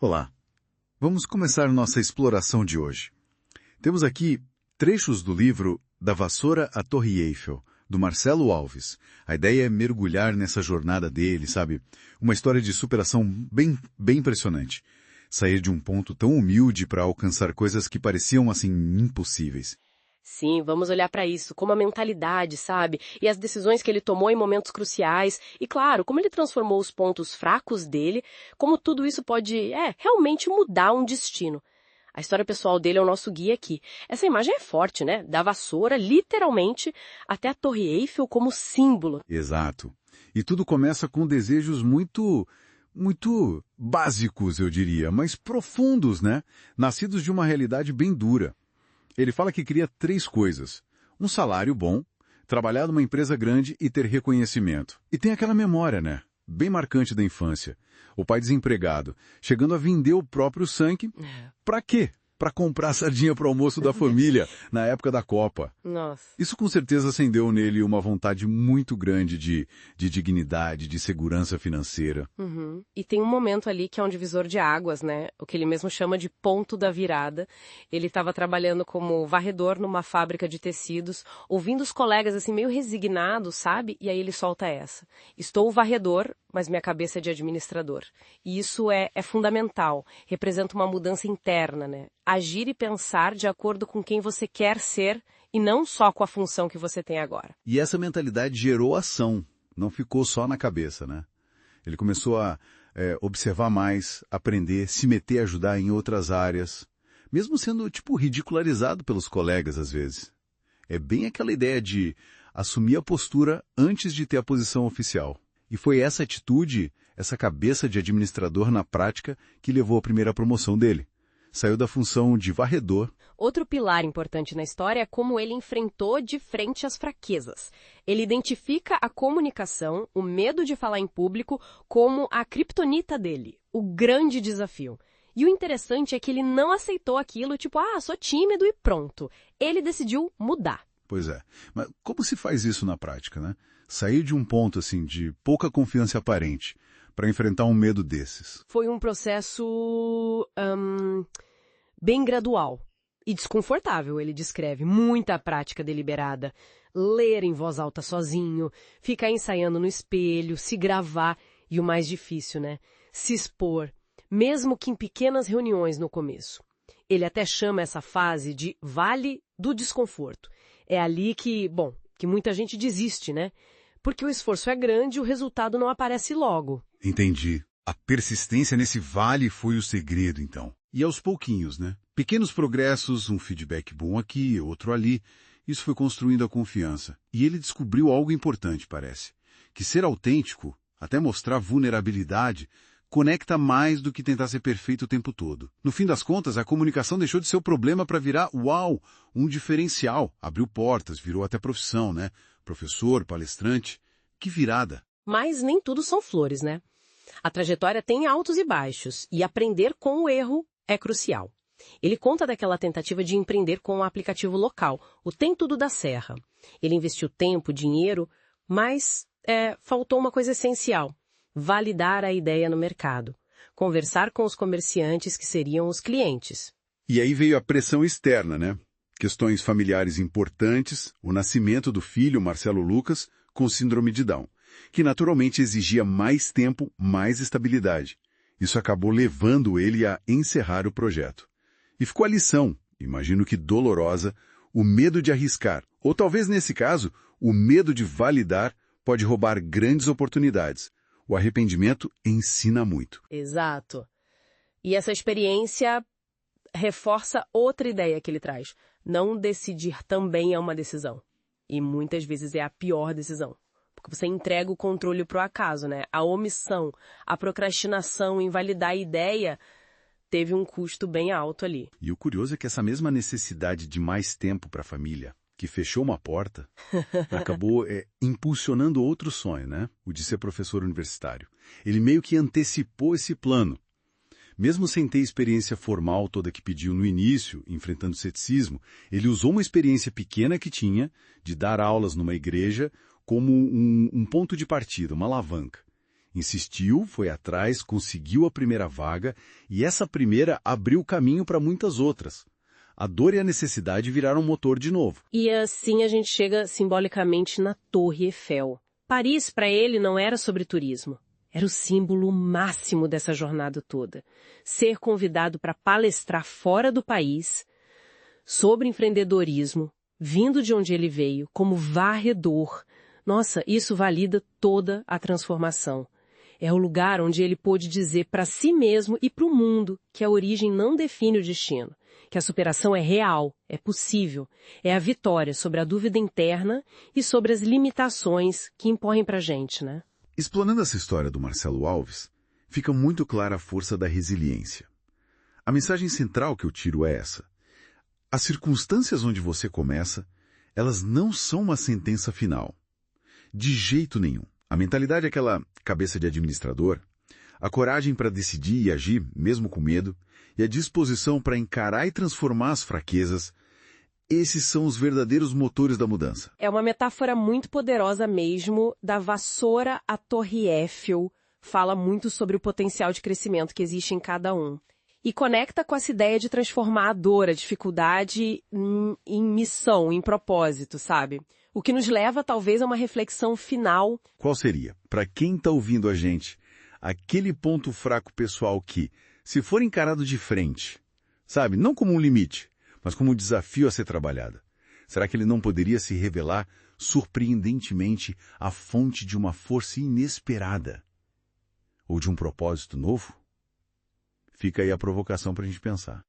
Olá, vamos começar nossa exploração de hoje. Temos aqui trechos do livro Da Vassoura à Torre Eiffel, do Marcelo Alves. A ideia é mergulhar nessa jornada dele, sabe? Uma história de superação bem impressionante. Sair de um ponto tão humilde para alcançar coisas que pareciam, assim, impossíveis. Sim, vamos olhar para isso, como a mentalidade, sabe? E as decisões que ele tomou em momentos cruciais. E claro, como ele transformou os pontos fracos dele, como tudo isso pode, realmente mudar um destino. A história pessoal dele é o nosso guia aqui. Essa imagem é forte, né? Da vassoura, literalmente, até a Torre Eiffel como símbolo. Exato. E tudo começa com desejos muito básicos, eu diria, mas profundos, né? Nascidos de uma realidade bem dura. Ele fala que queria 3 coisas. Um salário bom, trabalhar numa empresa grande e ter reconhecimento. E tem aquela memória, né? Bem marcante da infância. O pai desempregado, chegando a vender o próprio sangue. Pra quê? Pra comprar sardinha pro almoço da família, na época da Copa. Nossa. Isso com certeza acendeu nele uma vontade muito grande de dignidade, de segurança financeira. Uhum. E tem um momento ali que é um divisor de águas, né? O que ele mesmo chama de ponto da virada. Ele estava trabalhando como varredor numa fábrica de tecidos, ouvindo os colegas assim meio resignados, sabe? E aí ele solta essa: estou varredor, mas minha cabeça é de administrador. E isso é fundamental. Representa uma mudança interna, né? Agir e pensar de acordo com quem você quer ser e não só com a função que você tem agora. E essa mentalidade gerou ação, não ficou só na cabeça, né? Ele começou a observar mais, aprender, se meter a ajudar em outras áreas, mesmo sendo, ridicularizado pelos colegas às vezes. É bem aquela ideia de assumir a postura antes de ter a posição oficial. E foi essa atitude, essa cabeça de administrador na prática, que levou à primeira promoção dele. Saiu da função de varredor. Outro pilar importante na história é como ele enfrentou de frente as fraquezas. Ele identifica a comunicação, o medo de falar em público, como a criptonita dele, o grande desafio. E o interessante é que ele não aceitou aquilo, sou tímido e pronto. Ele decidiu mudar. Pois é. Mas como se faz isso na prática, né? Sair de um ponto, assim, de pouca confiança aparente para enfrentar um medo desses. Foi um processo bem gradual e desconfortável, ele descreve. Muita prática deliberada. Ler em voz alta sozinho, ficar ensaiando no espelho, se gravar e o mais difícil, né? Se expor, mesmo que em pequenas reuniões no começo. Ele até chama essa fase de vale do desconforto. É ali que muita gente desiste, né? Porque o esforço é grande e o resultado não aparece logo. Entendi. A persistência nesse vale foi o segredo, então. E aos pouquinhos, né? Pequenos progressos, um feedback bom aqui, outro ali. Isso foi construindo a confiança. E ele descobriu algo importante, parece. Que ser autêntico, até mostrar vulnerabilidade, conecta mais do que tentar ser perfeito o tempo todo. No fim das contas, a comunicação deixou de ser o problema para virar, um diferencial. Abriu portas, virou até profissão, né? Professor, palestrante. Que virada! Mas nem tudo são flores, né? A trajetória tem altos e baixos, e aprender com o erro é crucial. Ele conta daquela tentativa de empreender com um aplicativo local, o Tem Tudo da Serra. Ele investiu tempo, dinheiro, mas faltou uma coisa essencial: validar a ideia no mercado. Conversar com os comerciantes que seriam os clientes. E aí veio a pressão externa, né? Questões familiares importantes, o nascimento do filho, Marcelo Lucas, com síndrome de Down, que naturalmente exigia mais tempo, mais estabilidade. Isso acabou levando ele a encerrar o projeto. E ficou a lição, imagino que dolorosa, o medo de arriscar, ou talvez nesse caso, o medo de validar pode roubar grandes oportunidades. O arrependimento ensina muito. Exato. E essa experiência reforça outra ideia que ele traz. Não decidir também é uma decisão. E muitas vezes é a pior decisão. Porque você entrega o controle pro acaso, né? A omissão, a procrastinação em validar a ideia teve um custo bem alto ali. E o curioso é que essa mesma necessidade de mais tempo para a família, que fechou uma porta, acabou impulsionando outro sonho, né? O de ser professor universitário. Ele meio que antecipou esse plano. Mesmo sem ter experiência formal toda que pediu no início, enfrentando ceticismo, ele usou uma experiência pequena que tinha, de dar aulas numa igreja, como um ponto de partida, uma alavanca. Insistiu, foi atrás, conseguiu a primeira vaga, e essa primeira abriu caminho para muitas outras. A dor e a necessidade viraram motor de novo. E assim a gente chega simbolicamente na Torre Eiffel. Paris, para ele, não era sobre turismo. Era o símbolo máximo dessa jornada toda. Ser convidado para palestrar fora do país sobre empreendedorismo, vindo de onde ele veio, como varredor. Nossa, isso valida toda a transformação. É o lugar onde ele pôde dizer para si mesmo e para o mundo que a origem não define o destino, que a superação é real, é possível, é a vitória sobre a dúvida interna e sobre as limitações que impõem para a gente, né? Explanando essa história do Marcelo Alves, fica muito clara a força da resiliência. A mensagem central que eu tiro é essa. As circunstâncias onde você começa, elas não são uma sentença final. De jeito nenhum. A mentalidade é aquela cabeça de administrador, a coragem para decidir e agir, mesmo com medo, e a disposição para encarar e transformar as fraquezas, esses são os verdadeiros motores da mudança. É uma metáfora muito poderosa mesmo, da vassoura à Torre Eiffel, fala muito sobre o potencial de crescimento que existe em cada um. E conecta com essa ideia de transformar a dor, a dificuldade em missão, em propósito, sabe? O que nos leva talvez a uma reflexão final. Qual seria, para quem está ouvindo a gente, aquele ponto fraco pessoal que, se for encarado de frente, sabe, não como um limite, mas como um desafio a ser trabalhado, será que ele não poderia se revelar surpreendentemente a fonte de uma força inesperada? Ou de um propósito novo? Fica aí a provocação para a gente pensar.